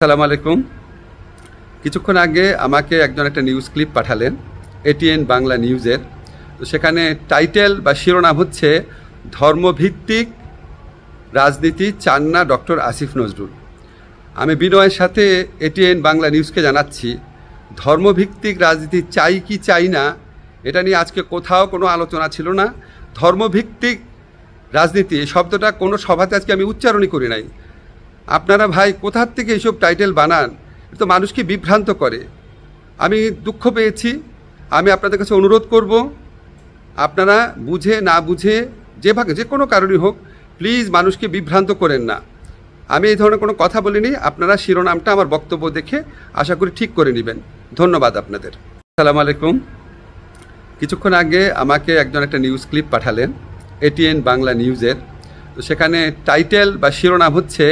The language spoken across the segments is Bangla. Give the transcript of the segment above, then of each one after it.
আসসালামু আলাইকুম। কিছুক্ষণ আগে আমাকে একজন একটা নিউজ ক্লিপ পাঠালেন এটিএন বাংলা নিউজের। তো সেখানে টাইটেল বা শিরোনাম হচ্ছে ধর্মভিত্তিক রাজনীতি চান না ডক্টর আসিফ নজরুল। আমি বিনয়ের সাথে এটিএন বাংলা নিউজকে জানাচ্ছি, ধর্মভিত্তিক রাজনীতি চাই কি চাই না এটা নিয়ে আজকে কোথাও কোনো আলোচনা ছিল না। ধর্মভিত্তিক রাজনীতি এই শব্দটা কোনো সভাতে আজকে আমি উচ্চারণই করি নাই। আপনারা ভাই কোথার থেকে এইসব টাইটেল বানান? এটা তো মানুষকে বিভ্রান্ত করে। আমি দুঃখ পেয়েছি। আমি আপনাদের কাছে অনুরোধ করব, আপনারা বুঝে না বুঝে যেভাবে যে কোনো কারণই হোক প্লিজ মানুষকে বিভ্রান্ত করেন না। আমি এই ধরনের কোনো কথা বলিনি। আপনারা শিরোনামটা আমার বক্তব্য দেখে আশা করি ঠিক করে নেবেন। ধন্যবাদ আপনাদের। আসসালামু আলাইকুম। কিছুক্ষণ আগে আমাকে একজন একটা নিউজ ক্লিপ পাঠালেন এটিএন বাংলা নিউজের। তো সেখানে টাইটেল বা শিরোনাম হচ্ছে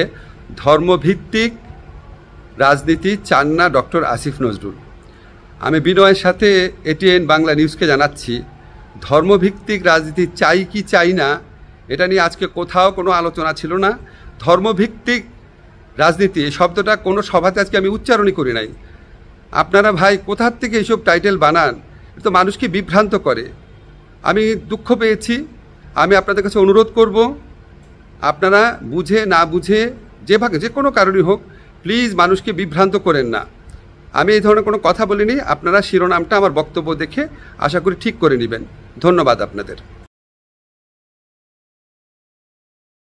ধর্মভিত্তিক রাজনীতি চান না ডক্টর আসিফ নজরুল। আমি বিনয়ের সাথে এটিএন বাংলা নিউজকে জানাচ্ছি, ধর্মভিত্তিক রাজনীতি চাই কি চাই না এটা নিয়ে আজকে কোথাও কোনো আলোচনা ছিল না। ধর্মভিত্তিক রাজনীতি এই শব্দটা কোনো সভাতে আজকে আমি উচ্চারণই করি নাই। আপনারা ভাই কোথার থেকে এইসব টাইটেল বানান? এটা তো মানুষকে বিভ্রান্ত করে। আমি দুঃখ পেয়েছি। আমি আপনাদের কাছে অনুরোধ করব, আপনারা বুঝে না বুঝে যেভাবে যে কোনো কারণই হোক প্লিজ মানুষকে বিভ্রান্ত করেন না। আমি এই ধরনের কোনো কথা বলিনি। আপনারা শিরোনামটা আমার বক্তব্য দেখে আশা করি ঠিক করে নেবেন। ধন্যবাদ আপনাদের।